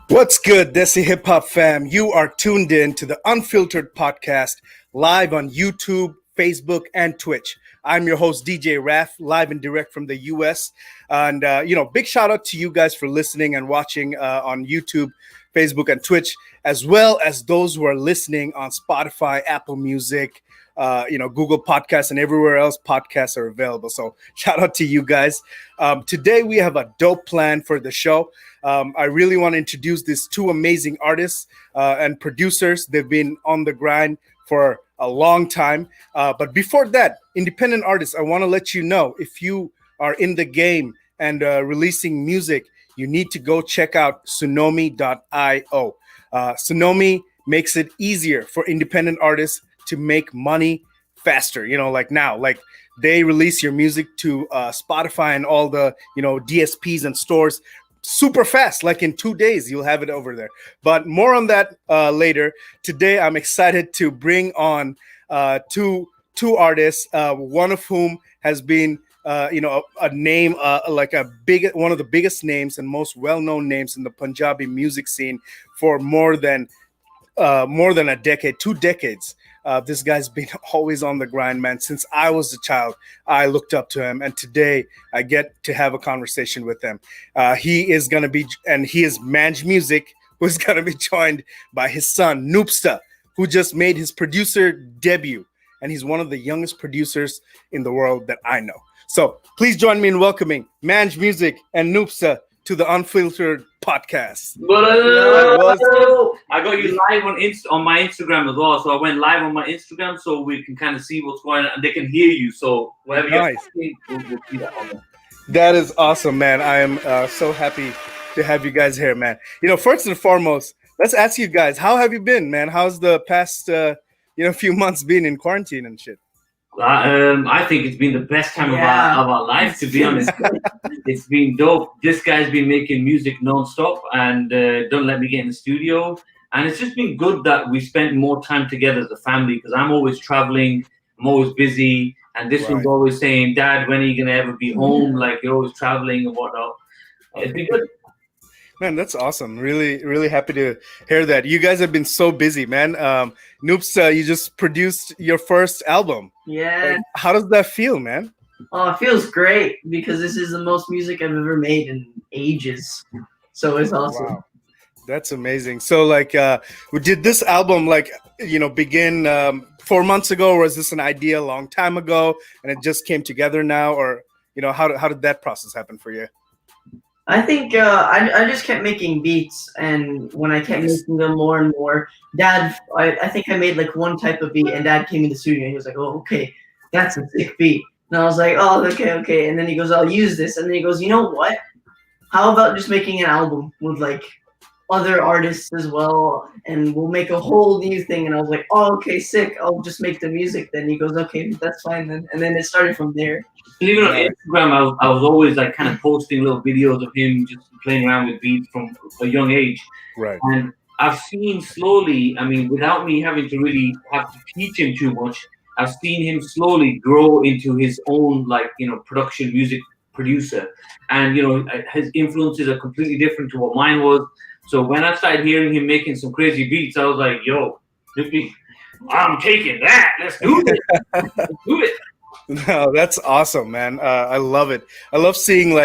What's good, Desi Hip Hop fam? You are tuned in to the Unfiltered Podcast, live on YouTube, Facebook, and Twitch. I'm your host, DJ Raf, live and direct from the US. And, big shout out to you guys for listening and watching on YouTube, Facebook, and Twitch, as well as those who are listening on Spotify, Apple Music, Google Podcasts, and everywhere else podcasts are available. So shout out to you guys. Today we have a dope plan for the show. I really want to introduce these two amazing artists and producers. They've been on the grind for a long time. But before that, independent artists, I want to let you know, if you are in the game and releasing music, you need to go check out Tsunomi.io. Tsunomi makes it easier for independent artists to make money faster. Like now, they release your music to Spotify and all the, DSPs and stores super fast. Like in 2 days, you'll have it over there. But more on that later. Today, I'm excited to bring on two artists, one of whom has been a name, one of the biggest names and most well-known names in the Punjabi music scene for more than a decade, 2 decades. This guy's been always on the grind, man. Since I was a child, I looked up to him, and today I get to have a conversation with him. He is Manj Musik, who's going to be joined by his son, Noopsta, who just made his producer debut, and he's one of the youngest producers in the world that I know. So please join me in welcoming Manj Musik and Noopsta to the Unfiltered Podcast. I got you live on my Instagram as well. So I went live on my Instagram so we can kind of see what's going on and they can hear you. So whatever you're saying, we'll see that on there. That is awesome, man. I am so happy to have you guys here, man. First and foremost, let's ask you guys, how have you been, man? How's the past few months been in quarantine and shit? I think it's been the best time of our life, to be honest. It's been dope. This guy's been making music non-stop and don't let me get in the studio. And it's just been good that we spent more time together as a family, because I'm always traveling, I'm always busy. And this one's always saying, Dad, when are you going to ever be home? Like, you're always traveling and whatnot. It's been good. Man, that's awesome. Really, really happy to hear that. You guys have been so busy, man. Noopsta, you just produced your first album. Yeah. How does that feel, man? Oh, it feels great because this is the most music I've ever made in ages. So it's awesome. Wow. That's amazing. So, did this album, begin 4 months ago, or was this an idea a long time ago and it just came together now? Or, how did that process happen for you? I think I just kept making beats, and when I kept making them more and more, Dad, I think I made one type of beat, and Dad came in the studio and he was like, "Oh, okay, that's a sick beat." And I was like, "Oh, okay." And then he goes, "I'll use this." And then he goes, "You know what? How about just making an album with other artists as well, and we'll make a whole new thing?" And I was like, "Oh, okay, sick. I'll just make the music then." He goes, "Okay, that's fine then." And then it started from there. Even on Instagram, I was always kind of posting little videos of him just playing around with beats from a young age. Right. And I've seen slowly, without me having to really have to teach him too much, I've seen him slowly grow into his own, production music producer. And, his influences are completely different to what mine was. So when I started hearing him making some crazy beats, I was like, yo, I'm taking that. Let's do it. Let's do it. No, that's awesome, man. I love it. I love seeing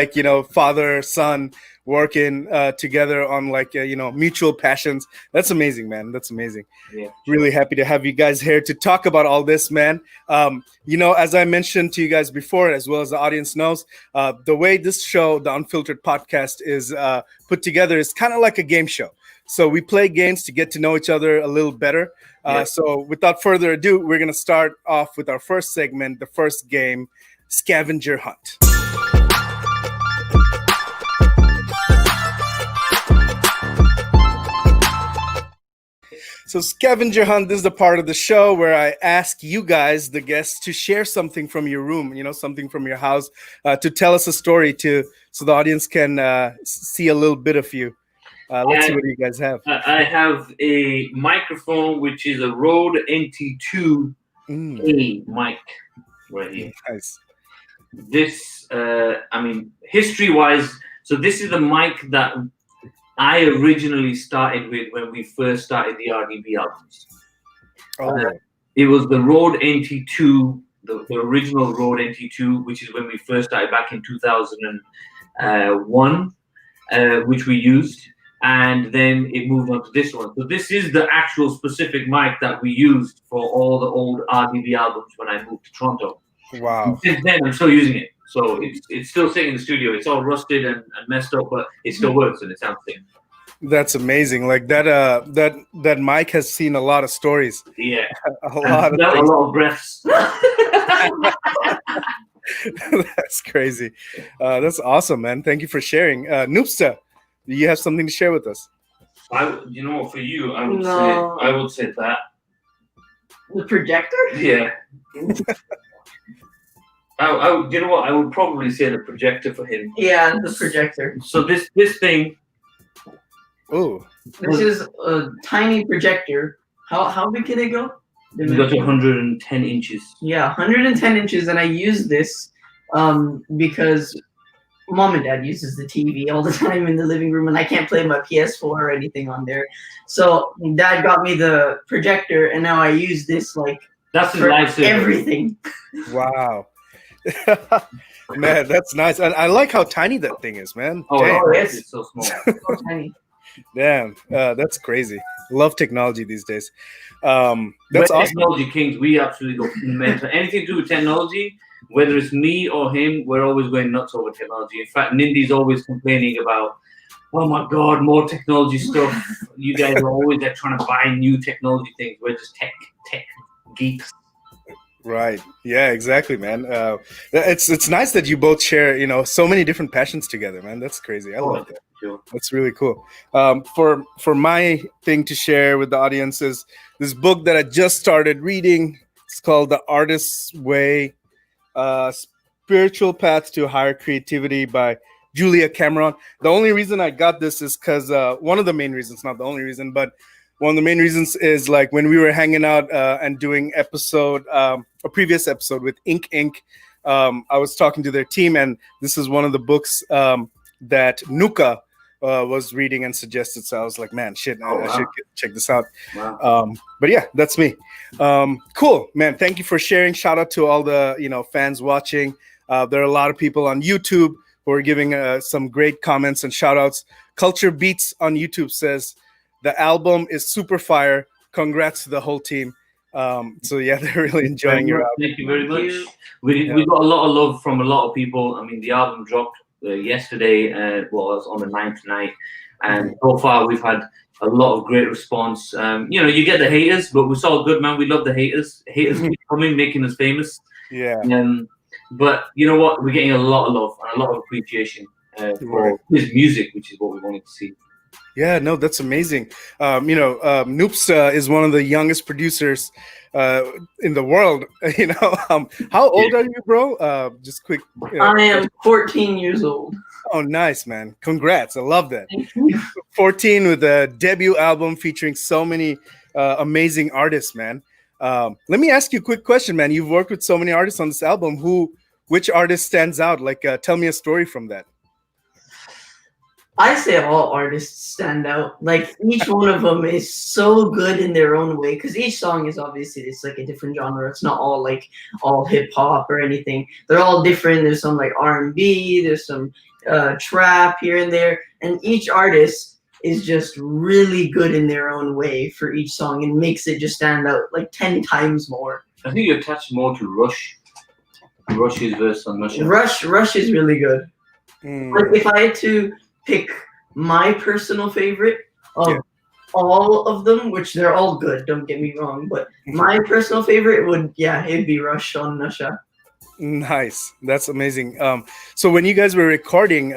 father, son working together on mutual passions. That's amazing, man. That's amazing. Yeah. Really happy to have you guys here to talk about all this, man. As I mentioned to you guys before, as well as the audience knows, the way this show, the Unfiltered Podcast, is put together is kind of like a game show. So we play games to get to know each other a little better. So without further ado, we're going to start off with our first segment, the first game, Scavenger Hunt. So Scavenger Hunt, this is the part of the show where I ask you guys, the guests, to share something from your room, something from your house, to tell us a story so the audience can see a little bit of you. Let's see what you guys have. I have a microphone, which is a Rode NT2 mic right here. Nice. This, history-wise, so this is the mic that I originally started with when we first started the RDB albums. It was the Rode NT2, the original Rode NT2, which is when we first started back in 2001, which we used. And then it moved on to this one. So this is the actual specific mic that we used for all the old RDB albums when I moved to Toronto. Wow. And since then, I'm still using it. So it's still sitting in the studio. It's all rusted and messed up, but it still works and it sounds the same. That's amazing. Like that mic has seen a lot of stories. Yeah. a lot of breaths. That's crazy. That's awesome, man. Thank you for sharing. Noopsta, do you have something to share with us? You know, for you, I would say that. The projector? Yeah. You know what? I would probably say the projector for him. Yeah, the projector. So this thing. Oh. This is a tiny projector. How big can it go? It got to 110 inches. Yeah, 110 inches, and I use this because Mom and Dad uses the TV all the time in the living room, and I can't play my PS4 or anything on there. So Dad got me the projector, and now I use this that's his lifesaver. Everything. Wow. Man, that's nice. And I like how tiny that thing is, man. It's so small. So tiny. Damn, that's crazy. Love technology these days. That's awesome. Technology kings, we absolutely go mental. Anything to do with technology, whether it's me or him, we're always going nuts over technology. In fact, Nindy's always complaining about, oh my God, more technology stuff. You guys are always there trying to buy new technology things. We're just tech geeks. Right. Yeah, exactly, man. It's nice that you both share, so many different passions together, man. That's crazy. I love that. Sure. That's really cool. For my thing to share with the audience is this book that I just started reading. It's called The Artist's Way, Spiritual Path to Higher Creativity by Julia Cameron. The only reason I got this is because one of the main reasons, not the only reason, but one of the main reasons is when we were hanging out and doing a previous episode with Inc. I was talking to their team, and this is one of the books that Nuka was reading and suggested. So I was like, man, shit, I should check this out. Wow. But yeah, that's me. Cool, man. Thank you for sharing. Shout out to all the fans watching. There are a lot of people on YouTube who are giving some great comments and shout outs. Culture Beats on YouTube says, the album is super fire. Congrats to the whole team. So yeah, they're really enjoying your album. Thank you very much. We got a lot of love from a lot of people. I mean, the album dropped yesterday. Was on the 9th night, and so far we've had a lot of great response. You get the haters, but we're so good, man. We love the haters. Haters keep coming, making us famous. Yeah. But you know what? We're getting a lot of love and a lot of appreciation for his music, which is what we wanted to see. Yeah, no, that's amazing. Noopsta is one of the youngest producers in the world. How old are you, bro? Just quick. I am 14 years old. Oh, nice, man. Congrats. I love that. Thank you. 14 with a debut album featuring so many amazing artists, man. Let me ask you a quick question, man. You've worked with so many artists on this album. Which artist stands out? Tell me a story from that. I say all artists stand out. Each one of them is so good in their own way, because each song is obviously a different genre. It's not all all hip hop or anything. They're all different. There's some R&B. There's some trap here and there, and each artist is just really good in their own way for each song, and makes it just stand out 10 times more. I think you're attached more to Rush. Rush's verse on Russia. Rush is really good. If I had to pick my personal favorite of all of them, which they're all good, don't get me wrong, but my personal favorite it'd be Rush on Nusha. Nice. That's amazing. So when you guys were recording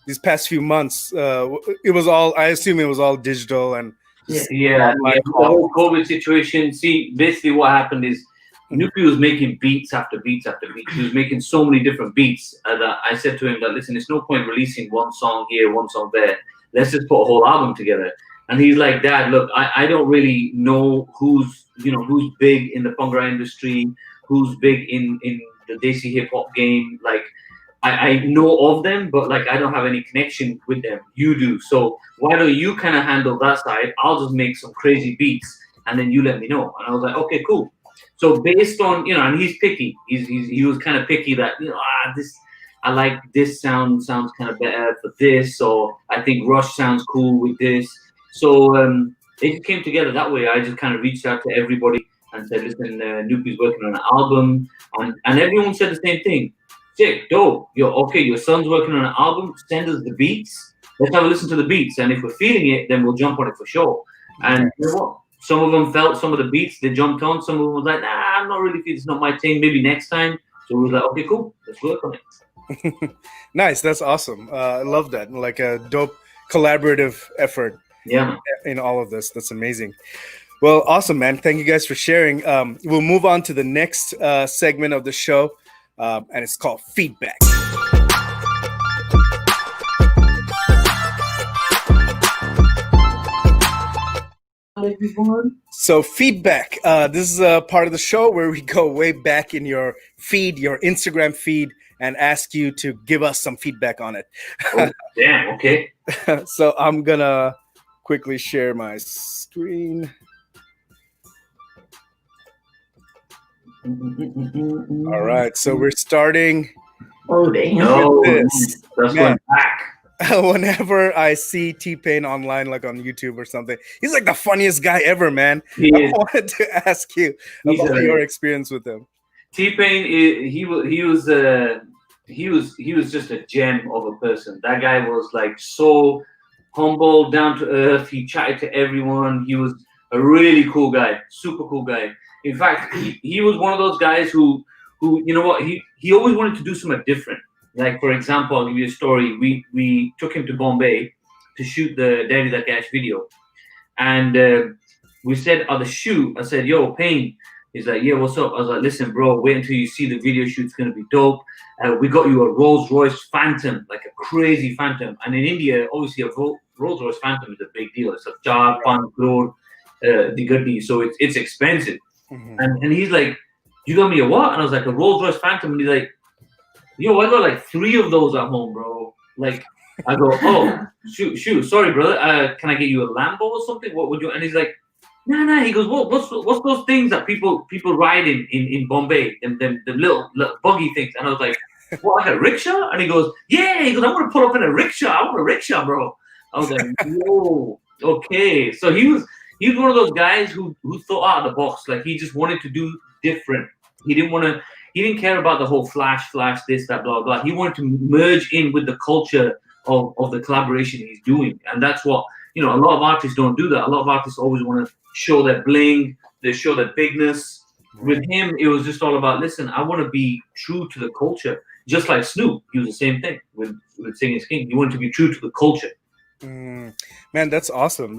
these past few months, I assume it was all digital and the whole COVID situation. See, basically what happened is Nupi was making beats after beats after beats. He was making so many different beats that I said to him that, listen, it's no point releasing one song here, one song there. Let's just put a whole album together. And he's like, Dad, look, I don't really know who's big in the Bhangra industry, who's big in the Desi Hip Hop game. I know of them, but like I don't have any connection with them. You do. So why don't you kind of handle that side? I'll just make some crazy beats and then you let me know. And I was like, okay, cool. So based on, and he's picky. He was kind of picky that, this, I like this sounds kind of better for this. So I think Rush sounds cool with this. So it came together that way. I just kind of reached out to everybody and said, listen, Noopy's working on an album. And everyone said the same thing. Sick, dope. Your son's working on an album. Send us the beats. Let's have a listen to the beats. And if we're feeling it, then we'll jump on it for sure. And you know what? Some of them felt some of the beats. They jumped on. Some of them was like, nah, I'm not really feeling. It's not my thing. Maybe next time. So we was like, okay, cool. Let's work on it. Nice. That's awesome. I love that. Like a dope collaborative effort. Yeah. In all of this. That's amazing. Well, awesome, man. Thank you guys for sharing. We'll move on to the next segment of the show. And it's called Feedback. So feedback. This is a part of the show where we go way back in your feed, your Instagram feed, and ask you to give us some feedback on it. Oh, damn, okay. So I'm gonna quickly share my screen. All right, so we're starting. Oh, damn. That's going back. Whenever I see T-Pain online, like on YouTube or something, he's like the funniest guy ever, man. I wanted to ask you about your experience with him. T-Pain, he was just a gem of a person. That guy was like so humble, down to earth. He chatted to everyone. He was a really cool guy, super cool guy. In fact, he was one of those guys who you know what, he always wanted to do something different. Like, for example, I'll give you a story. We took him to Bombay to shoot the Daddy That Cash video. And we said at the shoot, I said, yo, Pain. He's like, yeah, what's up? I was like, listen, bro, wait until you see the video shoot. It's going to be dope. We got you a Rolls Royce Phantom, like a crazy Phantom. And in India, obviously, a Rolls Royce Phantom is a big deal. It's a 4-5 crore digadi, so it's expensive. Mm-hmm. And he's like, you got me a what? And I was like, a Rolls Royce Phantom. And he's like, yo, I got like 3 of those at home, bro. Like, I go, oh, shoot, sorry, brother. Can I get you a Lambo or something? What would you? And he's like, nah. He goes, what's those things that people ride in Bombay? Them little buggy things. And I was like, what, like a rickshaw? And he goes, yeah. He goes, I'm gonna pull up in a rickshaw. I want a rickshaw, bro. I was like, whoa, okay. So he was one of those guys who thought out of the box. Like, he just wanted to do different. He didn't care about the whole flash, this, that, blah, blah. He wanted to merge in with the culture of the collaboration he's doing. And that's what, a lot of artists don't do that. A lot of artists always want to show their bling, they show their bigness. With him, it was just all about, listen, I want to be true to the culture. Just like Snoop, he was the same thing with Singing is King. He wanted to be true to the culture. Man, that's awesome.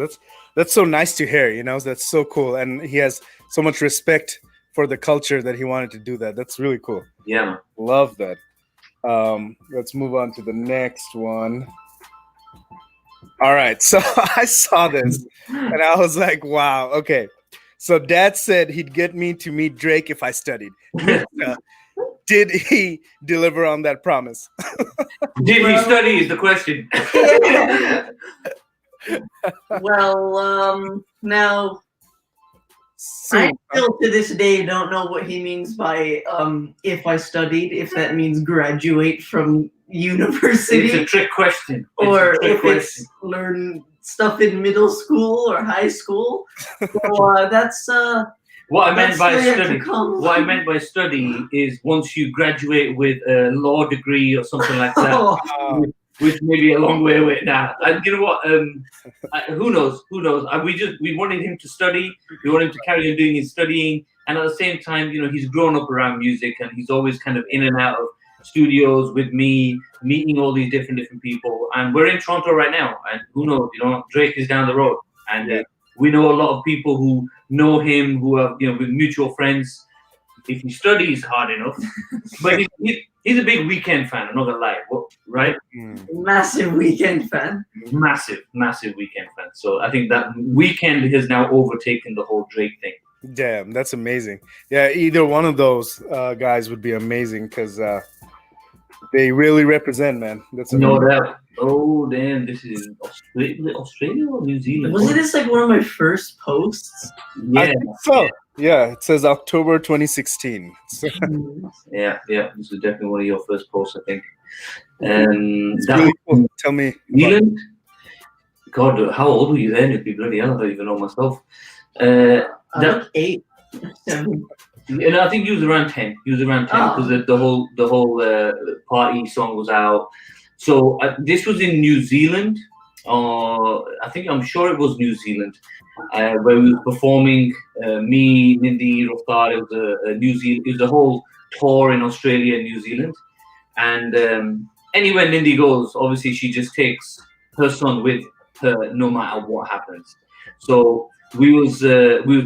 That's so nice to hear, that's so cool. And he has so much respect for the culture that he wanted to do that. That's really cool. Yeah. Love that. Let's move on to the next one. All right. So I saw this and I was like, wow. Okay. So Dad said he'd get me to meet Drake if I studied. Did he deliver on that promise? Did he study is the question. Well, now I still to this day don't know what he means by if I studied, if that means graduate from university. It's a trick question. Or if it's learn stuff in middle school or high school. So that's what I meant by study. What I meant by study is once you graduate with a law degree or something like that. Which may be a long way away now. And you know what? Who knows? We wanted him to study. We wanted him to carry on doing his studying. And at the same time, he's grown up around music and he's always kind of in and out of studios with me, meeting all these different people. And we're in Toronto right now. And who knows? Drake is down the road. And we know a lot of people who know him, who are, with mutual friends. If he studies hard enough. But he's a big Weeknd fan, I'm not gonna lie, right? Massive Weeknd fan. Massive Weeknd fan. So I think that Weeknd has now overtaken the whole Drake thing. Damn, that's amazing. Yeah, either one of those guys would be amazing because They really represent, man. That's No amazing. doubt. Oh damn! This is Australia or New Zealand? Wasn't this like one of my first posts? I Yeah, think so. Yeah, it says October 2016. So yeah. This is definitely one of your first posts, I think. it's That really was cool. Tell me. New Zealand. God, how old were you then? You'd be bloody hell. I don't even know myself. I That, was 8, 7. and I think he was around 10. He was around 10 because the whole party song was out. So this was in New Zealand. I'm sure it was New Zealand, where we were performing. Me, Nindi, Raftar. It was a New Zealand. It was a whole tour in Australia and New Zealand. And anywhere Nindi goes, obviously she just takes her son with her, no matter what happens. So we was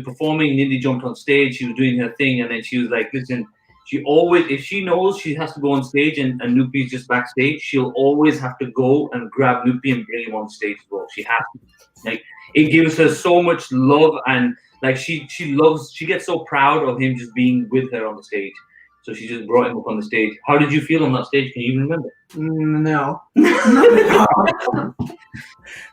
performing. Nindi jumped on stage. She was doing her thing, and then she was like, "Listen." She always, if she knows she has to go on stage and Noopy's just backstage, she'll always have to go and grab Noopy and bring him on stage as well. She has to. Like, it gives her so much love, and like she gets so proud of him just being with her on the stage. So she just brought him up on the stage. How did you feel on that stage? Can you even remember? No.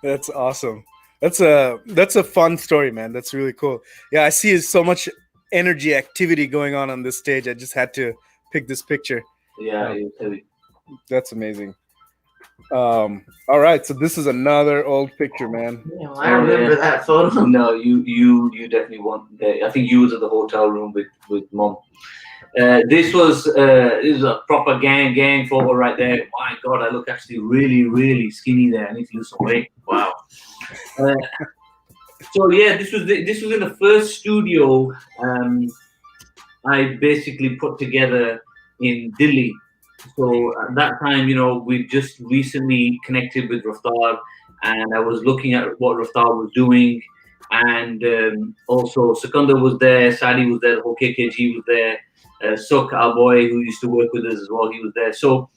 That's awesome. That's a fun story, man. That's really cool. Yeah, I see so much energy, activity going on this stage. I just had to pick this picture. Yeah, it was heavy. That's amazing. All right, so this is another old picture, man. Yeah, I remember that photo. No, you definitely want that. I think you was at the hotel room with mom. This was a proper gang photo right there. My God, I look actually really skinny there. I need to lose some weight. Wow. So yeah, this was in the first studio I basically put together in Delhi. So at that time, we just recently connected with Raftar, and I was looking at what Raftar was doing, and also Sikandar was there, Sadi was there, the whole KKG was there, Suk, our boy who used to work with us as well, he was there. So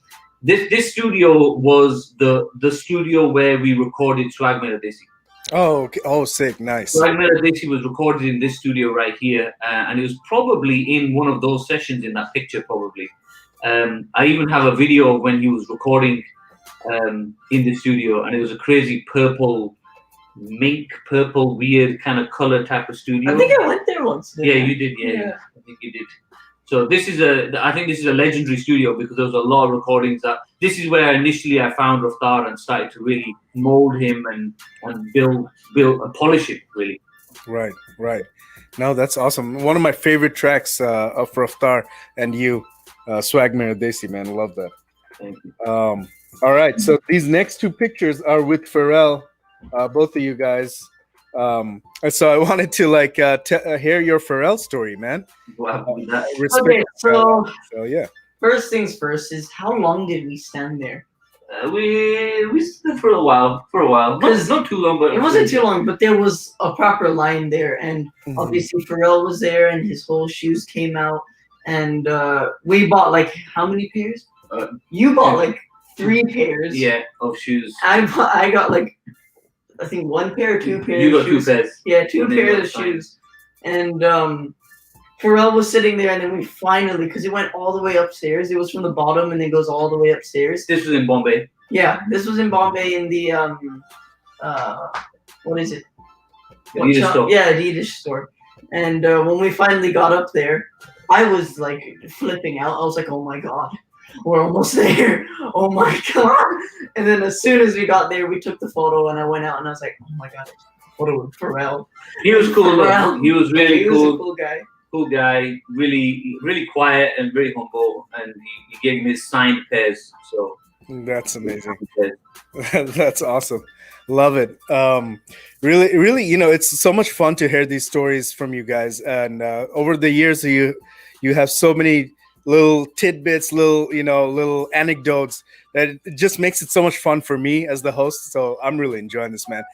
this studio was the studio where we recorded Swag Mera Desi. Oh, okay. Oh, sick, nice. Swag Mera Desi was recorded in this studio right here, and it was probably in one of those sessions in that picture, probably. I even have a video of when he was recording in the studio, and it was a crazy mink purple, weird kind of color type of studio. I think I went there once. Yeah, you did. Yeah, I think you did. So I think this is a legendary studio because there was a lot of recordings. This is where initially I found Raftar and started to really mold him and build and polish it really. Right. No, that's awesome. One of my favorite tracks of Raftar and you, Swag Mera Desi, man. Love that. Thank you. All right, so these next two pictures are with Pharrell, both of you guys. So I wanted to hear your Pharrell story, man. Okay, so yeah. First things first is how long did we stand there? We stood for a while. Not too long, but it wasn't too long. But there was a proper line there, and obviously Pharrell was there, and his whole shoes came out, and we bought like how many pairs? You bought like 3 pairs. Yeah, of shoes. I got like I think 1 pair or 2 pairs. You got of shoes. 2 pairs. Yeah, 2 pairs of shoes. And Pharrell was sitting there, and then we finally, because it went all the way upstairs. It was from the bottom, and then goes all the way upstairs. This was in Bombay. Yeah, this was in Bombay in the what is it? Adidas store. Yeah, Adidas store. And when we finally got up there, I was like flipping out. I was like, "Oh my god, we're almost there! Oh my god!" And then as soon as we got there, we took the photo, and I went out, and I was like, "Oh my god, photo with Pharrell." He was cool. He was really cool. He was a cool guy. Cool guy, really quiet and very humble, and he gave me his signed pairs. So that's amazing. That's awesome. Love it. Really, it's so much fun to hear these stories from you guys. And over the years, you have so many little tidbits, little anecdotes that it just makes it so much fun for me as the host. So I'm really enjoying this, man.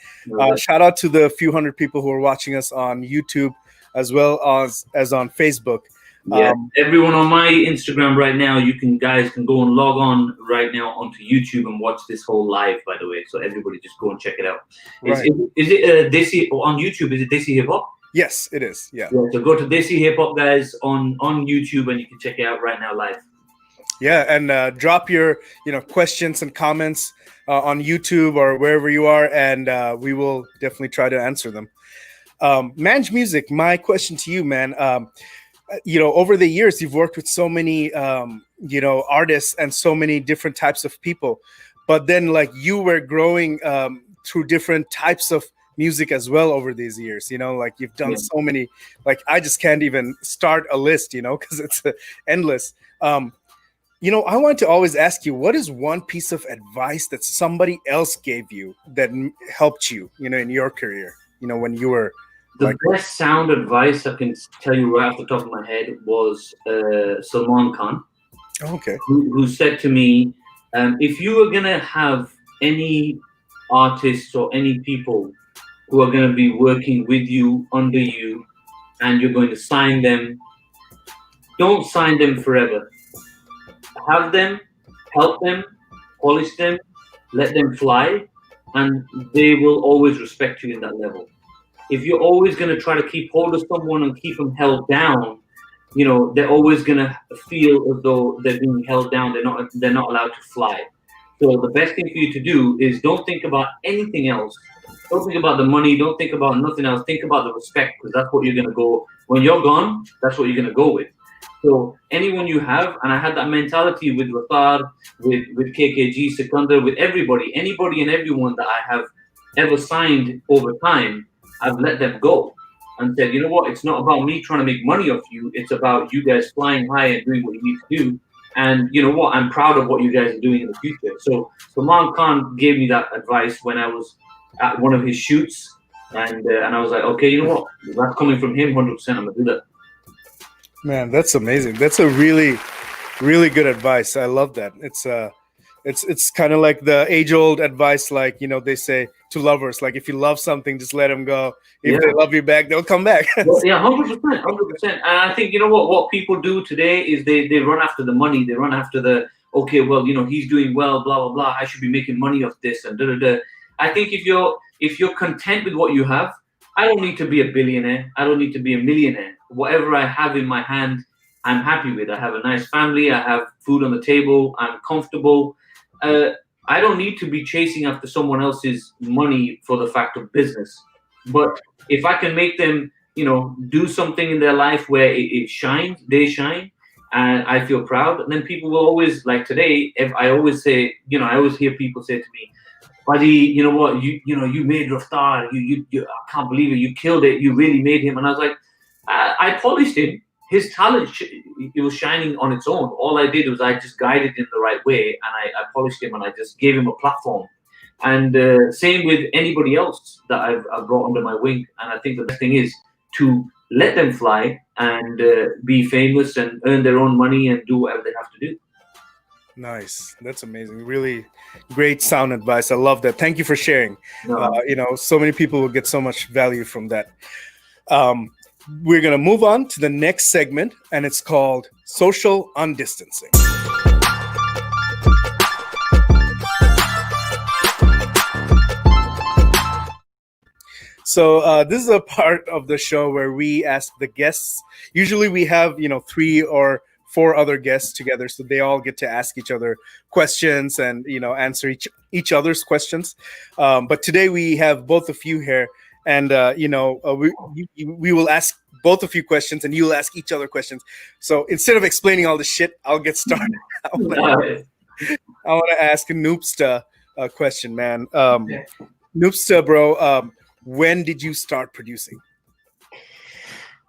Shout out to the few hundred people who are watching us on YouTube as well as on Facebook. Yeah, everyone on my Instagram right now, guys can go and log on right now onto YouTube and watch this whole live, by the way. So everybody just go and check it out. Right. Is it Desi on YouTube? Is it Desi Hip Hop? Yes, it is. Yeah. So go to Desi Hip Hop, guys, on YouTube, and you can check it out right now live. Yeah, and drop your questions and comments on YouTube or wherever you are, and we will definitely try to answer them. Manj Music, my question to you, man. Over the years, you've worked with so many artists and so many different types of people, but then like you were growing through different types of music as well over these years. Like you've done so many. Like I just can't even start a list, because it's endless. I want to always ask you, what is one piece of advice that somebody else gave you that helped you, in your career, when you were the best sound advice I can tell you right off the top of my head was Salman Khan. Okay. Who said to me, if you are going to have any artists or any people who are going to be working with you, under you, and you're going to sign them, don't sign them forever. Have them, help them, polish them, let them fly, and they will always respect you in that level. If you're always going to try to keep hold of someone and keep them held down, they're always going to feel as though they're being held down. They're not allowed to fly. So the best thing for you to do is don't think about anything else. Don't think about the money. Don't think about nothing else. Think about the respect, because that's what you're going to go. When you're gone, that's what you're going to go with. So anyone you have, and I had that mentality with Rathar, with KKG, Sikandar, with anybody and everyone that I have ever signed over time, I've let them go and said, you know what, it's not about me trying to make money off you. It's about you guys flying high and doing what you need to do. And you know what, I'm proud of what you guys are doing in the future. So Salman Khan gave me that advice when I was at one of his shoots. And I was like, okay, you know what, that's coming from him 100%. I'm going to do that. Man, that's amazing. That's a really, really good advice. I love that. It's kind of like the age-old advice, like, they say to lovers, like, if you love something, just let them go. If they love you back, they'll come back. Yeah, 100%. And I think, what people do today is they run after the money. They run after the, okay, well, he's doing well, blah, blah, blah. I should be making money off this and da-da-da. I think if you're content with what you have, I don't need to be a billionaire. I don't need to be a millionaire. Whatever I have in my hand, I'm happy with. I have a nice family. I have food on the table. I'm comfortable. I don't need to be chasing after someone else's money for the fact of business. But if I can make them, do something in their life where it shines, they shine, and I feel proud, then people will always, like today, if I always say, I always hear people say to me, buddy, you know what, you made Raftar, you I can't believe it, you killed it, you really made him. And I was like, I polished him. His talent, it was shining on its own. All I did was I just guided him the right way, and I polished him, and I just gave him a platform. And same with anybody else that I've brought under my wing. And I think the best thing is to let them fly and be famous and earn their own money and do whatever they have to do. Nice. That's amazing. Really great sound advice. I love that. Thank you for sharing. No. So many people will get so much value from that. We're going to move on to the next segment, and it's called Social Undistancing. So this is a part of the show where we ask the guests. Usually we have, 3 or 4 other guests together, so they all get to ask each other questions and, answer each other's questions. But today we have both of you here. And, we will ask both of you questions, and you'll ask each other questions. So instead of explaining all the shit, I'll get started. I want to ask Noopsta a question, man. Noopsta, bro, when did you start producing?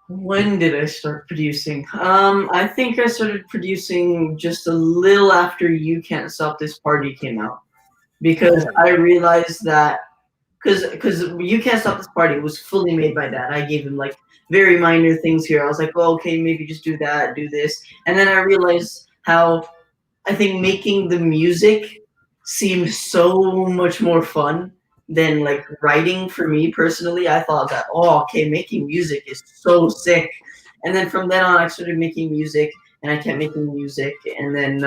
When did I start producing? I think I started producing just a little after You Can't Stop This Party came out. Because I realized that because You Can't Stop This Party was fully made by Dad. I gave him like very minor things here. I was like, well, okay, maybe just do that, do this. And then I realized how I think making the music seems so much more fun than like writing for me personally. I thought that, making music is so sick. And then from then on, I started making music, and I kept making music, and then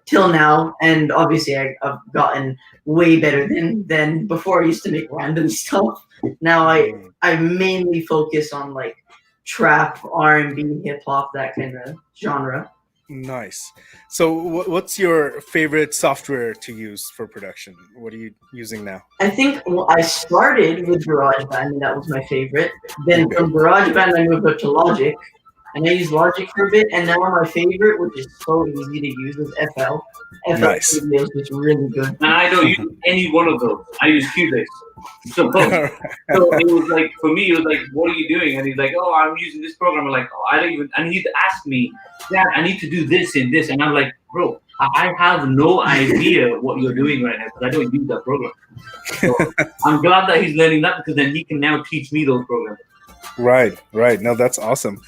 till now. And obviously, I've gotten way better than before. I used to make random stuff. Now I mainly focus on like trap, R&B, hip hop, that kind of genre. Nice. So, what's your favorite software to use for production? What are you using now? I think I started with GarageBand, and that was my favorite. Then Okay. from GarageBand, I moved up to Logic, and I used Logic for a bit. And now my favorite, which is so easy to use, is FL. FL Nice. Studio is just really good. And I don't use any one of those. I use Cubase. So, All right. so it was like, for me, it was like, what are you doing? And he's like, oh, I'm using this program. I'm like, oh, I don't even, and he'd ask me, Dad, I need to do this and this. And I'm like, bro, I have no idea what you're doing right now because I don't use that program. So I'm glad that he's learning that because then he can now teach me those programs. Right. No, that's awesome.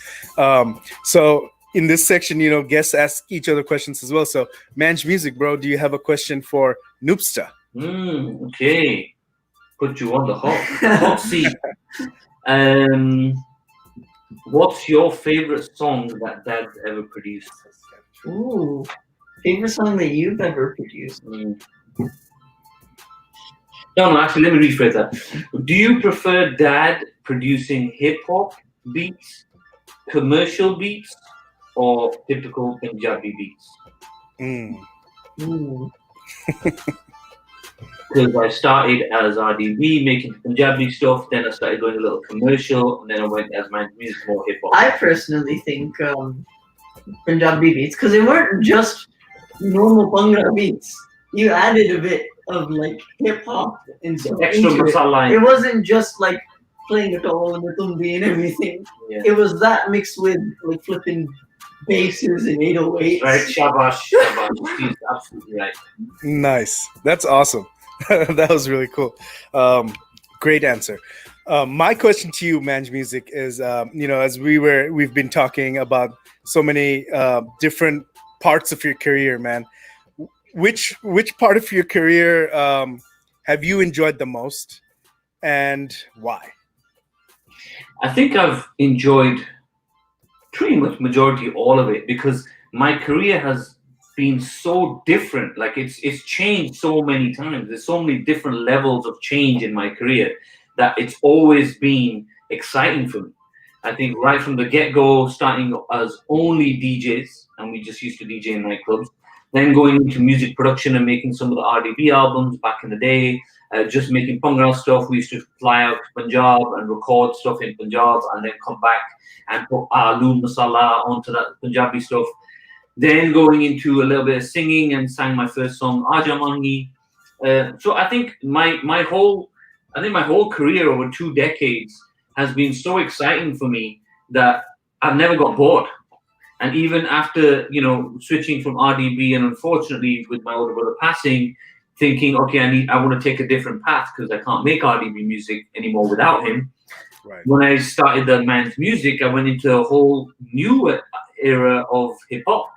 So in this section, guests ask each other questions as well. So, Manj Musik, bro, do you have a question for Noopsta? Okay. Put you on the hot seat. What's your favorite song that Dad's ever produced? Ooh, favorite song that you've ever produced? No, actually, let me rephrase that. Do you prefer Dad producing hip hop beats, commercial beats, or typical Punjabi beats? Ooh. Because I started as RDB making Punjabi stuff, then I started going a little commercial, and then I went as my music more hip hop. I personally think Punjabi beats, because they weren't just normal Bhangra beats. You added a bit of like hip hop and stuff Extra into it. masala. It wasn't just like playing it all and the tumbi and everything. Yeah. It was that mixed with like flipping basses and 808s. Right, shabash. He's absolutely right. Nice. That's awesome. That was really cool. Great answer. My question to you, Manj Musik, is as we've been talking about so many different parts of your career, man. Which part of your career have you enjoyed the most, and why? I think I've enjoyed pretty much majority all of it because my career has been so different. Like it's changed so many times. There's so many different levels of change in my career that it's always been exciting for me. I think right from the get-go, starting as only DJs, and we just used to DJ in nightclubs, then going into music production and making some of the RDB albums back in the day, just making Bhangra stuff. We used to fly out to Punjab and record stuff in Punjab and then come back and put Aloo Masala onto that Punjabi stuff. Then going into a little bit of singing and sang my first song, Aja Mangi. So I think my whole career over 2 decades has been so exciting for me that I've never got bored. And even after, switching from RDB and unfortunately with my older brother passing, thinking, okay, I want to take a different path because I can't make RDB music anymore without him. Right. When I started the Manj Musik, I went into a whole new era of hip hop,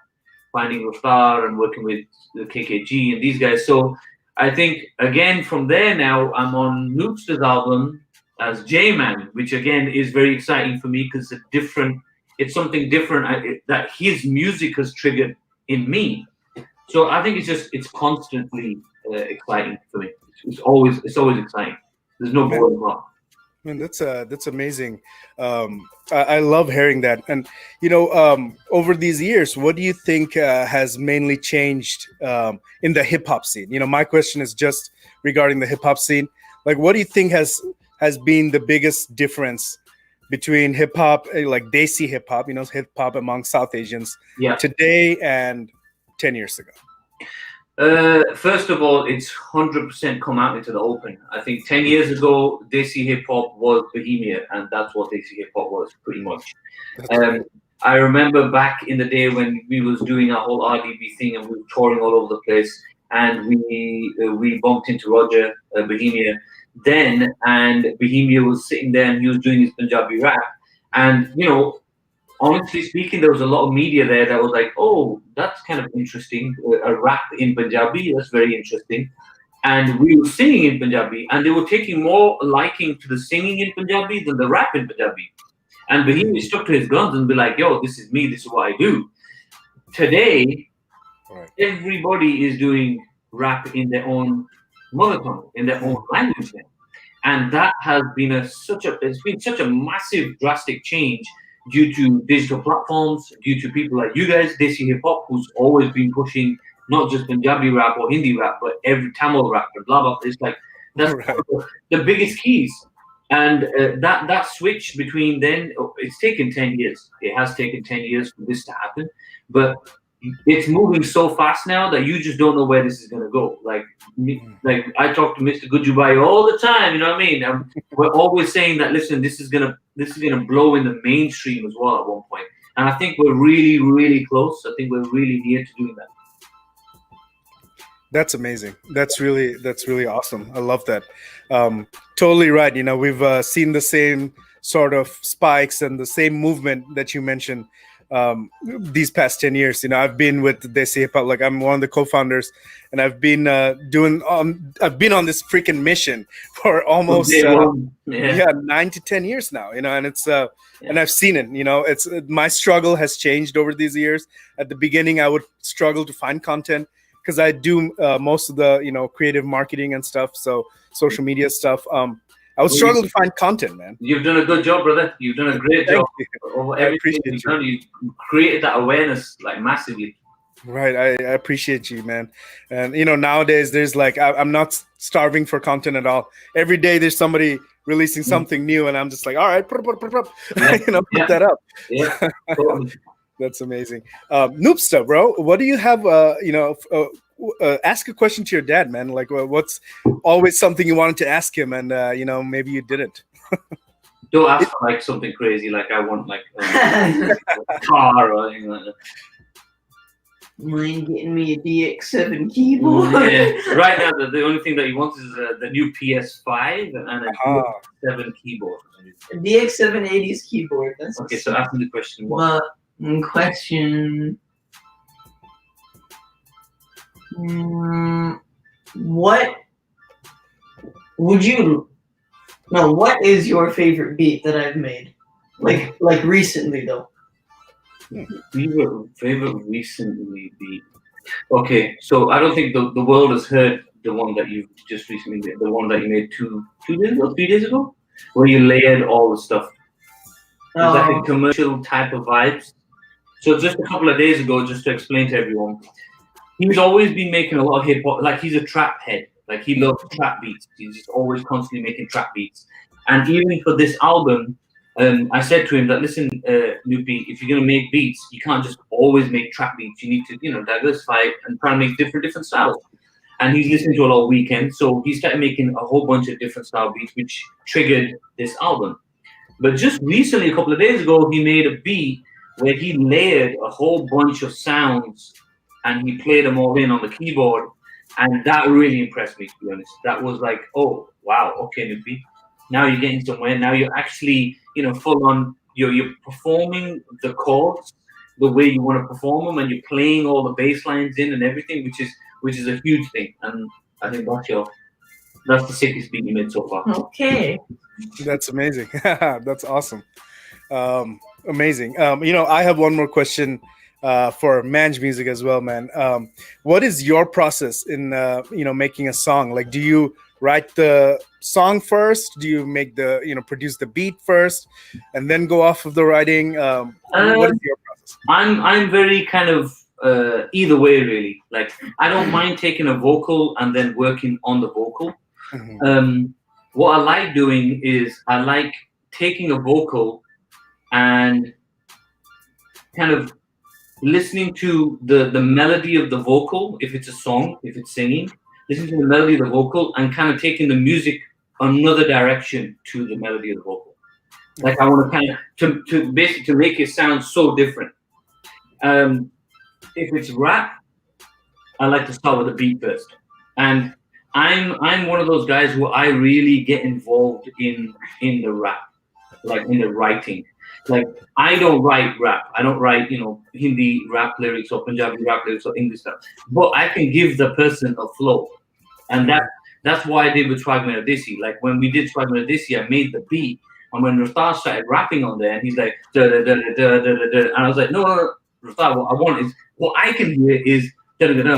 finding Raftar and working with the KKG and these guys. So I think, again, from there now, I'm on Noopsta's album as J-Man, which again is very exciting for me because it's something different that his music has triggered in me. So I think it's constantly exciting for me. It's always exciting. There's no boring part. Man, that's amazing. I love hearing that. And over these years, what do you think has mainly changed in the hip hop scene? My question is just regarding the hip hop scene. Like, what do you think has been the biggest difference between hip hop, like Desi hip hop, hip hop among South Asians, today and 10 years ago? First of all, it's 100% come out into the open. I think 10 years ago, Desi Hip Hop was Bohemia, and that's what Desi Hip Hop was, pretty much. I remember back in the day when we was doing our whole RDB thing and we were touring all over the place, and we bumped into Roger Bohemia then, and Bohemia was sitting there and he was doing his Punjabi rap, and honestly speaking, there was a lot of media there that was like, oh, that's kind of interesting, a rap in Punjabi, that's very interesting. And we were singing in Punjabi, and they were taking more liking to the singing in Punjabi than the rap in Punjabi. And Bohemia stuck to his guns and be like, yo, this is me, this is what I do. Today, everybody is doing rap in their own mother tongue, in their own language now. And that has been such a massive, drastic change due to digital platforms, due to people like you guys, Desi Hip Hop, who's always been pushing not just Punjabi rap or Hindi rap, but every Tamil rap, and blah blah. It's like that's Right. the biggest keys. And that switch between then, it's taken 10 years. It has taken 10 years for this to happen, but it's moving so fast now that you just don't know where this is gonna go. Like I talk to Mr. Gujubai all the time. You know what I mean? We're always saying that. Listen, this is gonna blow in the mainstream as well at one point. And I think we're really, really close. I think we're really near to doing that. That's amazing. That's really awesome. I love that. Totally right. You know, we've seen the same sort of spikes and the same movement that you mentioned these past 10 years. You know, I've been with Desi Hip Hop, like I'm one of the co-founders, and I've been I've been on this freaking mission for almost 9 to 10 years now. You know, and it's and I've seen it. You know, it's my struggle has changed over these years. At the beginning, I would struggle to find content, because I do most of the, you know, creative marketing and stuff, so social media stuff. I would struggle to find content, man. You've done a good job, brother. You've done a great job. Over everything you've done, you created that awareness like massively. Right, I appreciate you, man. And you know, nowadays there's like I'm not starving for content at all. Every day there's somebody releasing something new, and I'm just like, all right, you know, put that up. Yeah, totally. That's amazing. Noopsta, bro, what do you have? You know, ask a question to your dad, man. Like, what's always something you wanted to ask him, and you know, maybe you didn't. Don't ask for like something crazy, like I want like a car or anything like that. Mind getting me a DX7 keyboard? Yeah. Right now, the only thing that he wants is the new PS5 and a DX7 keyboard. A DX780's keyboard. That's okay. So ask me the question. What would you? No, what is your favorite beat that I've made? Like recently though. Favorite recently beat. Okay, so I don't think the world has heard the one that you just recently made. The one that you made 2 days or 3 days ago, where you layered all the stuff. It's like a commercial type of vibes. So just a couple of days ago, just to explain to everyone, he's always been making a lot of hip hop. Like he's a trap head. Like he loves trap beats. He's just always constantly making trap beats. And even for this album, I said to him that, listen, Noopy, if you're gonna make beats, you can't just always make trap beats. You need to, you know, diversify and try and make different styles. And he's listening to a lot of Weeknd, so he started making a whole bunch of different style beats, which triggered this album. But just recently, a couple of days ago, he made a beat where he layered a whole bunch of sounds and he played them all in on the keyboard. And that really impressed me, to be honest. That was like, oh, wow, okay, Noopy. Now you're getting somewhere. Now you're actually, you know, full on, you're performing the chords the way you want to perform them, and you're playing all the bass lines in and everything, which is a huge thing. And I think that's the sickest beat you made so far. Okay. That's amazing. That's awesome. Amazing. You know, I have one more question for Manj Music as well, man. What is your process in you know, making a song? Like, do you write the song first? Do you make the, you know, produce the beat first and then go off of the writing? What is your process? I'm very kind of either way, really. Like, I don't mind taking a vocal and then working on the vocal. Mm-hmm. What I like doing is I like taking a vocal and kind of listening to the melody of the vocal, if it's a song, if it's singing, listening to the melody of the vocal and kind of taking the music another direction to the melody of the vocal. Like, I want to kind of to basically to make it sound so different. If it's rap, I like to start with the beat first. And I'm one of those guys who I really get involved in the rap, like in the writing. Like, I don't write rap. I don't write, you know, Hindi rap lyrics or Punjabi rap lyrics or English stuff. But I can give the person a flow. And that's why I did with Swagman Desi. Like, when we did Swagman Desi, I made the beat. And when Raftar started rapping on there, and he's like, da, da, da, da, da, da, da, and I was like, no, Raftar, what I want is, what I can hear is, and I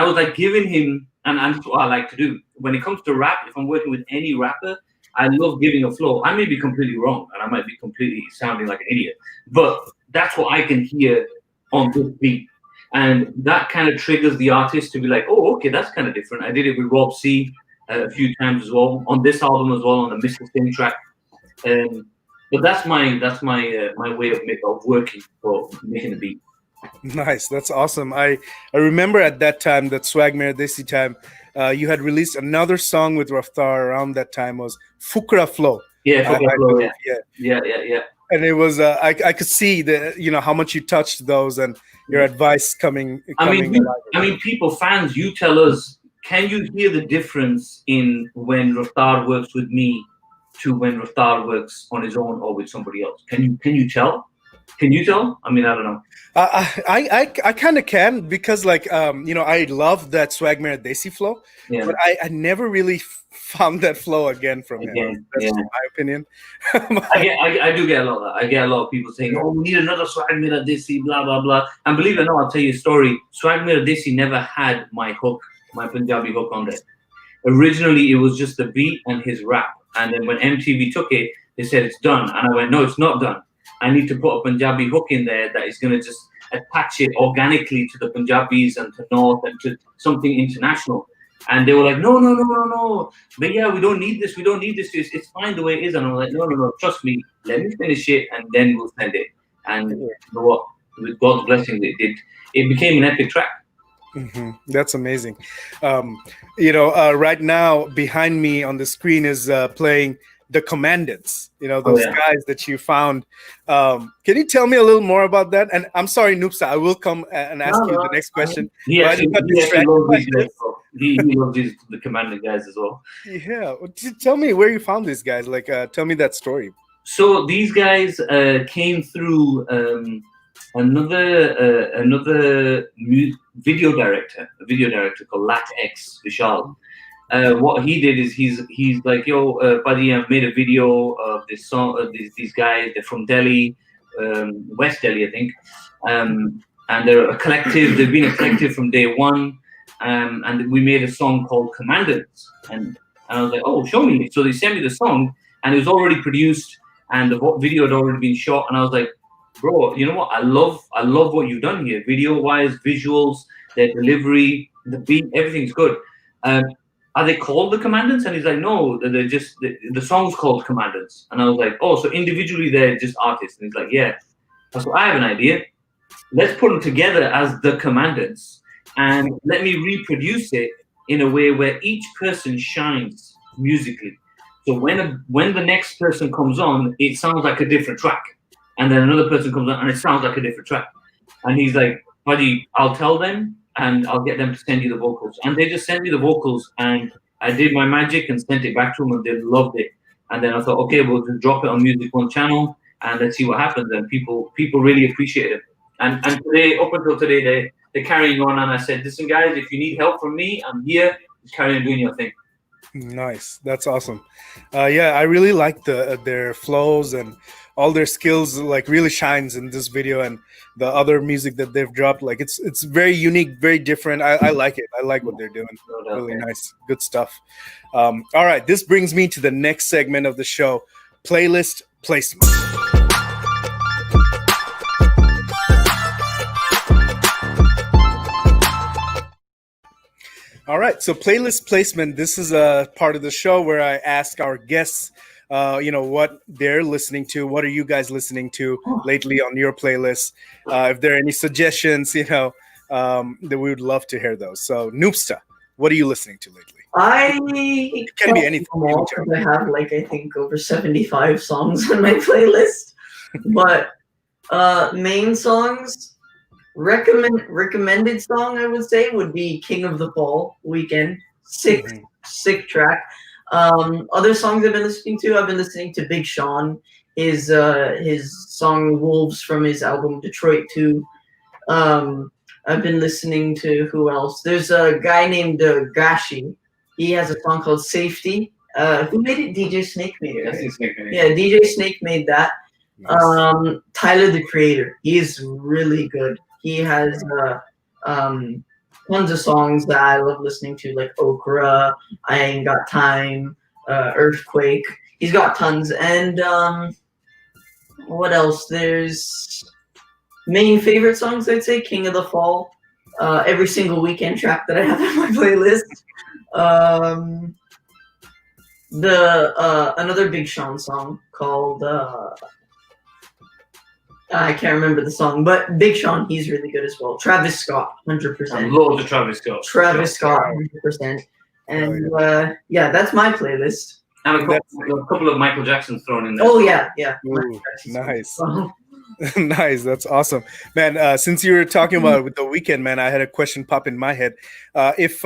was like giving him, and that's what I like to do. When it comes to rap, if I'm working with any rapper, I love giving a flow. I may be completely wrong, and I might be completely sounding like an idiot, but that's what I can hear on this beat. And that kind of triggers the artist to be like, oh, okay, that's kind of different. I did it with Rob C a few times as well, on this album as well, on the Mr. Sting track. But that's my my way of working for making a beat. Nice, that's awesome. I remember at that time, that Swag Mera Desi time, you had released another song with Raftar around that time, was Fukra Flow. Yeah, Fukra Flow. Yeah. And it was I could see that, you know, how much you touched those and your advice coming. I mean, people, fans, you tell us. Can you hear the difference in when Raftar works with me to when Raftar works on his own or with somebody else? Can you tell? Can you tell? I mean, I don't know. I kind of can, because like you know, I love that Swag Mera Desi flow, but I never really found that flow again from him. That's my opinion. I do get a lot of that. I get a lot of people saying, "Oh, we need another Swag Mera Desi," blah blah blah. And believe it or not, I'll tell you a story. Swag Mera Desi never had my hook, my Punjabi hook on there. Originally, it was just the beat and his rap. And then when MTV took it, they said it's done. And I went, no, it's not done. I need to put a Punjabi hook in there that is going to just attach it organically to the Punjabis and to North and to something international. And they were like, no. But yeah, we don't need this. We don't need this. It's fine the way it is. And I'm like, no. Trust me. Let me finish it and then we'll send it. And you know what? With God's blessing, it became an epic track. Mm-hmm. That's amazing. You know, right now behind me on the screen is playing The Commandants, you know, those guys that you found. Can you tell me a little more about that? And I'm sorry, Noopsta, I will come and ask you the next question. He loves the Commandant guys as well. Yeah. Tell me where you found these guys. Like, tell me that story. So these guys came through another video director called LatX Vishal. What he did is he's like, yo, buddy, I've made a video of this song of these guys. They're from Delhi, West Delhi, I think, and they're a collective. They've been a collective from day one, and we made a song called Commandants. And I was like, oh, show me. So they sent me the song, and it was already produced, and the video had already been shot. And I was like, bro, you know what? I love what you've done here, video-wise, visuals, their delivery, the beat, everything's good. Are they called the Commandants? And he's like, no, they're just the song's called Commandants. And I was like, oh, so individually they're just artists. And he's like, yeah. I was like, I have an idea. Let's put them together as the Commandants, and let me reproduce it in a way where each person shines musically. So when the next person comes on, it sounds like a different track. And then another person comes on and it sounds like a different track. And he's like, buddy, I'll tell them and I'll get them to send you the vocals. And they just sent me the vocals, and I did my magic and sent it back to them, and they loved it. And then I thought, okay, we'll just drop it on Music One channel and let's see what happens. And people really appreciate it. And today, up until today, they're carrying on. And I said, listen, guys, if you need help from me, I'm here. Just carry on doing your thing. Nice. That's awesome. Yeah, I really like their flows, and all their skills like really shines in this video, and the other music that they've dropped. Like it's very unique, very different. I like it. I like what they're doing. Really nice. Good stuff. All right. This brings me to the next segment of the show, playlist placement. All right, so playlist placement. This is a part of the show where I ask our guests, you know, what they're listening to. What are you guys listening to lately on your playlist? If there are any suggestions, you know, that we would love to hear those. So, Noopsta, what are you listening to lately? It can be anything. I have like, I think, over 75 songs on my playlist, but main songs. Recommended song I would say would be King of the Fall, Weekend. Sick track. Other songs I've been listening to Big Sean, his song Wolves from his album Detroit 2. I've been listening to, who else? There's a guy named Gashi. He has a song called Safety. Who made it? DJ Snake made it, right? Yeah, DJ Snake made that. Nice. Tyler the Creator. He's really good. He has tons of songs that I love listening to, like Okra, I Ain't Got Time, Earthquake. he's got tons. And what else? There's main favorite songs. I'd say King of the Fall. Every single weekend track that I have on my playlist. Another Big Sean song called I can't remember the song, but Big Sean, he's really good as well. Travis Scott, 100%. I love the Travis Scott. Travis Scott, 100%. And yeah, that's my playlist. And a couple of Michael Jacksons thrown in there. Oh yeah. Ooh, nice. Nice, that's awesome, man. Since you were talking about it with The Weeknd, man, I had a question pop in my head. If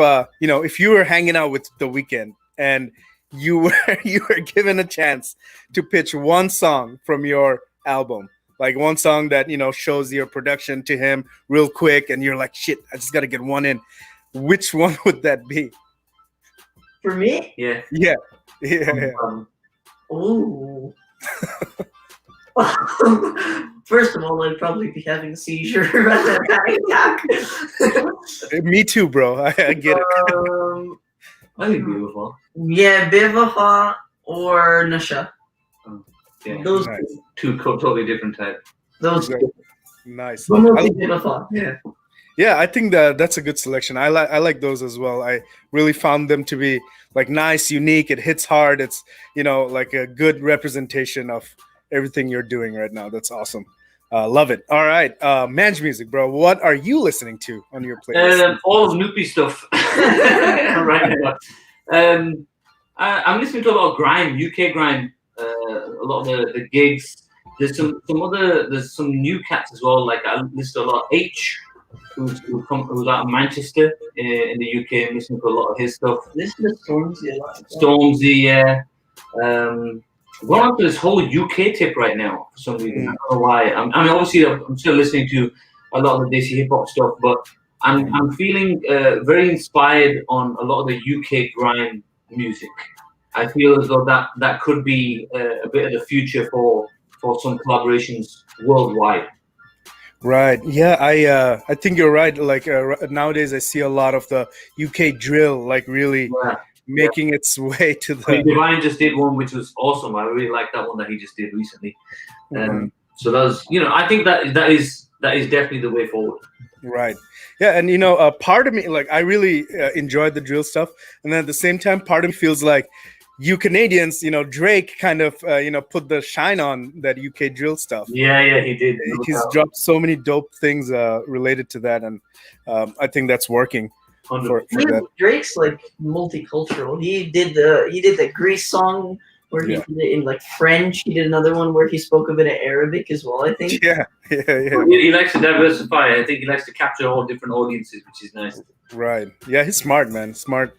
you were hanging out with The Weeknd and you were given a chance to pitch one song from your album, like one song that shows your production to him real quick, and you're like, shit, I just got to get one in. Which one would that be? For me? Yeah. Ooh. First of all, I'd probably be having a seizure rather than having an attack. Me too, bro. I get it. I think Beautiful. Yeah, Bevafa or Nasha. Yeah. Those Nice. Two totally different types. Those Nice. Bevafa. Yeah. Yeah, I think that's a good selection. I like those as well. I really found them to be like nice, unique. It hits hard. It's like a good representation of everything you're doing right now. That's awesome. Love it. All right, Manj Musik, bro. What are you listening to on your playlist? All of Noopy stuff right now. I'm listening to a lot of grime, UK grime. A lot of the gigs. There's some new cats as well. Like I listen to a lot of H, who's out of Manchester in the UK. I'm listening to a lot of his stuff. Listen to Stormzy a lot. Stormzy, yeah. Going on to this whole UK tip right now for some reason. I don't know why. I mean, obviously, I'm still listening to a lot of the Desi Hip Hop stuff, but I'm feeling very inspired on a lot of the UK grime music. I feel as though that could be a bit of the future for some collaborations worldwide. Right. Yeah, I think you're right. Like nowadays, I see a lot of the UK drill, like really making its way to the. I mean, Divine just did one, which was awesome. I really like that one that he just did recently. So that was, I think that is definitely the way forward. Right. Yeah, and part of me, like, I really enjoyed the drill stuff, and then at the same time, part of me feels like you Canadians, Drake kind of, put the shine on that UK drill stuff. Yeah, he did. He's dropped so many dope things related to that, and I think that's working. For that. Drake's like multicultural. He did the Grease song where he did it in like French. He did another one where he spoke a bit of Arabic as well, I think. Yeah. He likes to diversify. I think he likes to capture all different audiences, which is nice. Right. Yeah, he's smart, man. Smart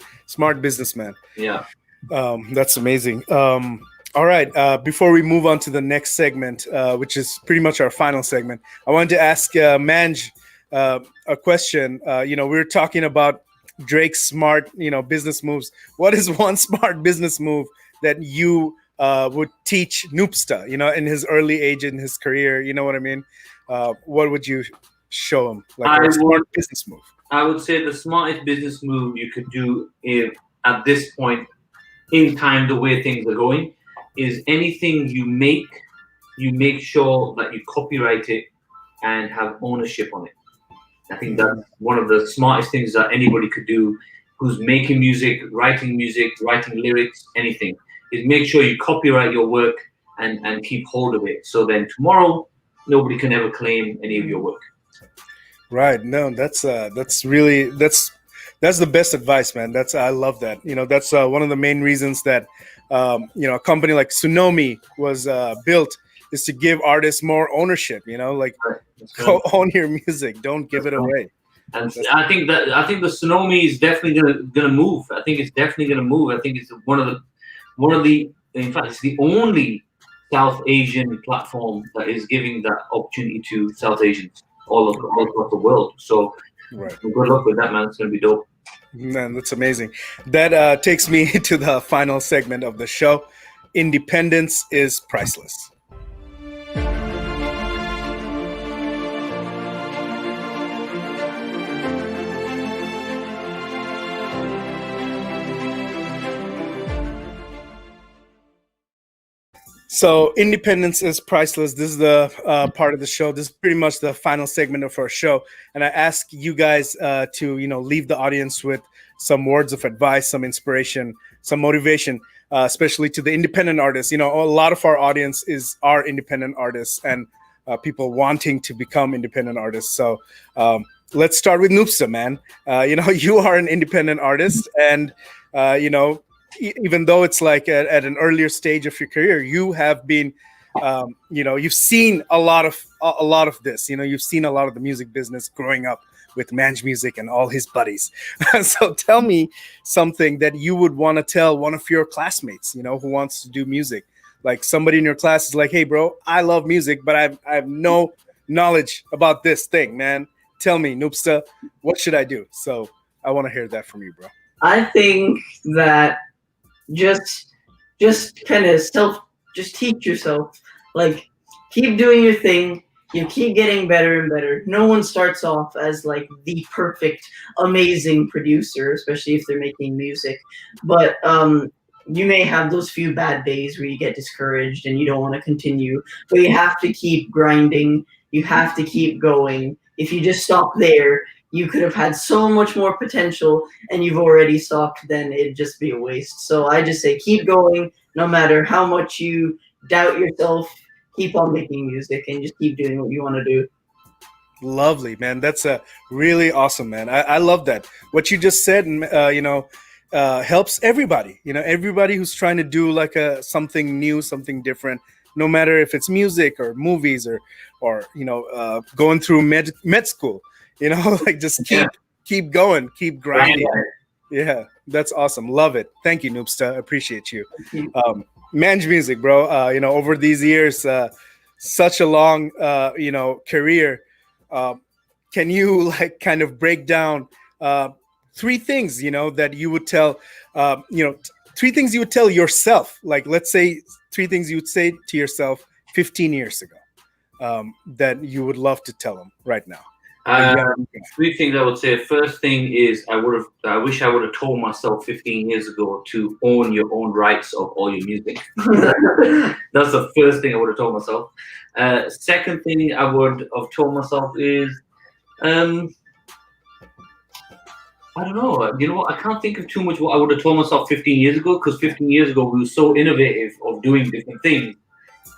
businessman. Yeah. That's amazing. All right. Before we move on to the next segment, which is pretty much our final segment, I wanted to ask Manj a question. We were talking about Drake's smart, business moves. What is one smart business move that you would teach Noopsta, in his early age in his career? You know what I mean? What would you show him? Like a smart business move. I would say the smartest business move you could do at this point in time, the way things are going, is anything you make sure that you copyright it and have ownership on it. I think that's one of the smartest things that anybody could do who's making music, writing lyrics, anything, is make sure you copyright your work and keep hold of it. So then tomorrow, nobody can ever claim any of your work. Right. No, that's the best advice, man. I love that. That's one of the main reasons that, a company like Tsunami was built, is to give artists more ownership, go own your music. Don't give it away. And I think the Tsunami is definitely gonna move. I think it's definitely gonna move. I think it's one of the in fact, it's the only South Asian platform that is giving that opportunity to South Asians all across the world. So good luck with that, man. It's gonna be dope. Man, that's amazing. That takes me to the final segment of the show. Independence is priceless. So independence is priceless. This is the part of the show. This is pretty much the final segment of our show, and I ask you guys to leave the audience with some words of advice, some inspiration, some motivation, especially to the independent artists. A lot of our audience are independent artists and people wanting to become independent artists. So let's start with Noopsta, man. You are an independent artist, and even though it's like at an earlier stage of your career, you have been, you've seen a lot of this. You've seen a lot of the music business growing up with Manj Music and all his buddies. So tell me something that you would want to tell one of your classmates, who wants to do music. Like somebody in your class is like, "Hey, bro, I love music, but I have no knowledge about this thing, man. Tell me, Noopsta, what should I do?" So I want to hear that from you, bro. I think that just kind of just teach yourself, like, keep doing your thing. You keep getting better and better. No one starts off as like the perfect, amazing producer, especially if they're making music. But you may have those few bad days where you get discouraged and you don't want to continue. But you have to keep grinding. You have to keep going. If you just stop there, you could have had so much more potential, and you've already stopped, then it'd just be a waste. So I just say keep going, no matter how much you doubt yourself. Keep on making music and just keep doing what you want to do. Lovely, man. That's really awesome, man. I love that. What you just said, helps everybody. Everybody who's trying to do like something new, something different, no matter if it's music or movies or going through med school. Like just keep going, keep grinding. Yeah, that's awesome. Love it. Thank you, Noopsta. Appreciate you. Manj Music, bro. Over these years, such a long, career. Can you like kind of break down three things, that you would tell, three things you would tell yourself? Like, let's say three things you would say to yourself 15 years ago that you would love to tell them right now. Three things I would say. First thing is I wish I would have told myself 15 years ago to own your own rights of all your music. That's the first thing I would have told myself. Second thing I would have told myself is, I don't know. You know what? I can't think of too much what I would have told myself 15 years ago, because 15 years ago we were so innovative of doing different things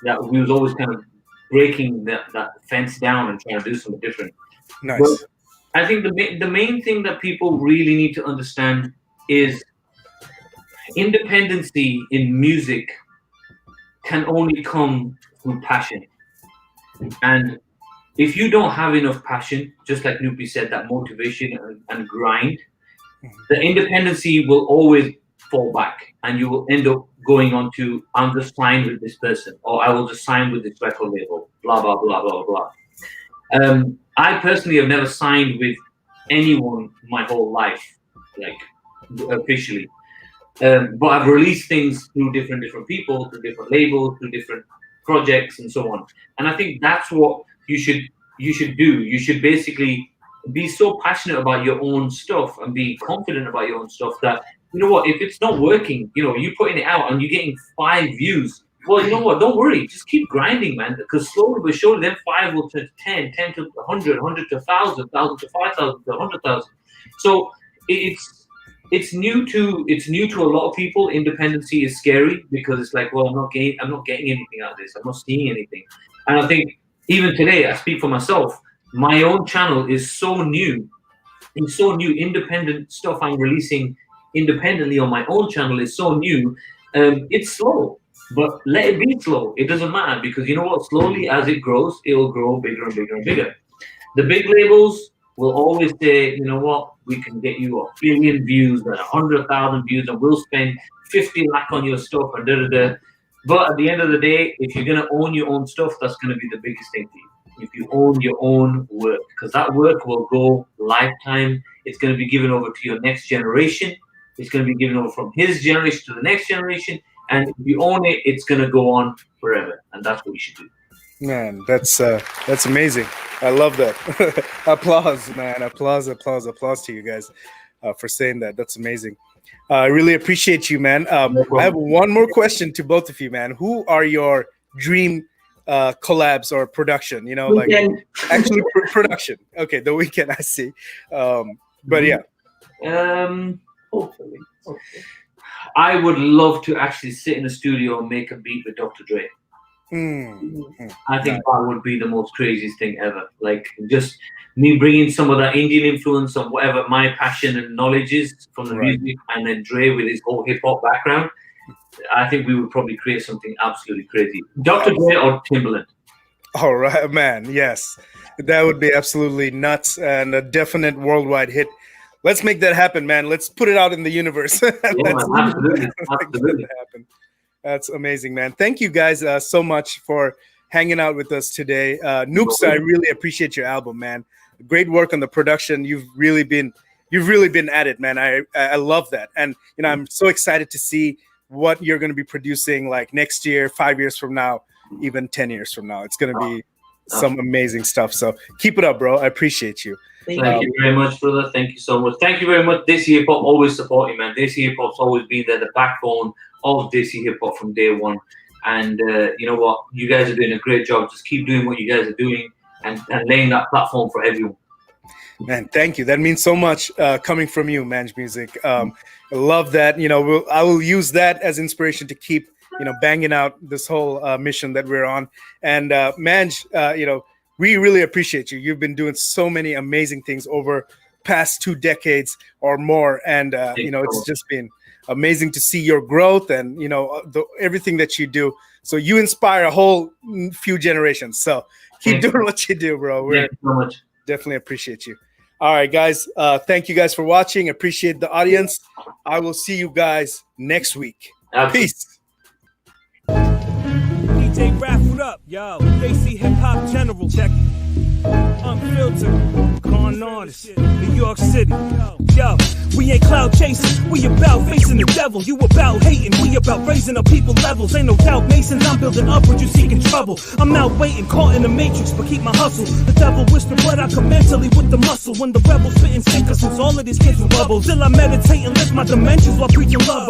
that we was always kind of breaking that fence down and trying to do something different. Nice. But I think the main thing that people really need to understand is independency in music can only come through passion. And if you don't have enough passion, just like Noopy said, that motivation and grind, the independency will always fall back, and you will end up going on to, I'm just signed with this person, or I will just sign with this record label, blah, blah, blah, blah, blah. I personally have never signed with anyone my whole life, like officially. But I've released things through different people, through different labels, through different projects, and so on. And I think that's what you should do. You should basically be so passionate about your own stuff and be confident about your own stuff that, you know what, if it's not working, you're putting it out and you're getting 5 views. Well, you know what? Don't worry. Just keep grinding, man. Because slowly but surely, then 5 will turn to 10, 10 to 100, 100 to 1,000, 1,000 to 5,000 to 100,000. So it's new to a lot of people. Independency is scary because it's like, well, I'm not getting anything out of this. I'm not seeing anything. And I think even today, I speak for myself. My own channel is so new. It's so new. Independent stuff I'm releasing independently on my own channel is so new. It's slow. But let it be slow. It doesn't matter, because you know what? Slowly, as it grows, it will grow bigger and bigger and bigger. The big labels will always say, you know what? We can get you 1 billion views and 100,000 views, and we'll spend 50 lakh on your stuff and da da da. But at the end of the day, if you're gonna own your own stuff, that's gonna be the biggest thing for you. If you own your own work, because that work will go lifetime. It's gonna be given over to your next generation. It's gonna be given over from his generation to the next generation. And if you own it, it's gonna go on forever, and that's what you should do. Man, that's amazing. I love that. Applause, man. Applause to you guys for saying that. That's amazing. I really appreciate you, man. I have one more question to both of you, man. Who are your dream collabs or production? You know, like actually production. Okay, The Weeknd, I see. But yeah. Hopefully. I would love to actually sit in a studio and make a beat with Dr. Dre. I think that would be the most craziest thing ever. Like just me bringing some of that Indian influence of whatever my passion and knowledge is from the music, and then Dre with his whole hip hop background. I think we would probably create something absolutely crazy. Dr. Dre or Timbaland. All right, man. Yes, that would be absolutely nuts and a definite worldwide hit. Let's make that happen, man. Let's put it out in the universe. Absolutely. Happen. That's amazing, man. Thank you guys so much for hanging out with us today. Noopsta, I really appreciate your album, man. Great work on the production. You've really been at it, man. I love that. And you know, I'm so excited to see what you're going to be producing like next year, 5 years from now, even 10 years from now. It's going to be some amazing stuff. So keep it up, bro. I appreciate you. Thank you very much, brother. Thank you so much. Thank you very much. Desi Hip Hop always supporting, man. Desi Hip Hop's always been there, the backbone of Desi Hip Hop from day one. And you know what? You guys are doing a great job. Just keep doing what you guys are doing and laying that platform for everyone. Man, thank you. That means so much coming from you, Manj Music. I love that. You know, I will use that as inspiration to keep, you know, banging out this whole mission that we're on. And Manj, you know, we really appreciate you. You've been doing so many amazing things over past 2 decades or more. And, you know, it's just been amazing to see your growth and, you know, everything that you do. So you inspire a whole few generations. So keep doing what you do, bro. Thank you so much. Definitely appreciate you. All right, guys. Thank you guys for watching. Appreciate the audience. I will see you guys next week. Peace. DJ Raffled up, yo. Desi Hip Hop General, check. Unfiltered, con artist, New York City. Yo, we ain't cloud chasing, we about facing the devil. You about hating, we about raising up people levels. Ain't no doubt, Masons, I'm building up when you seeking trouble. I'm not waiting, caught in the matrix, but keep my hustle. The devil whisper, but I come mentally with the muscle. When the rebels spitting sinkers, since all of these kids were bubbles. Still I meditate and lift my dimensions while preaching love.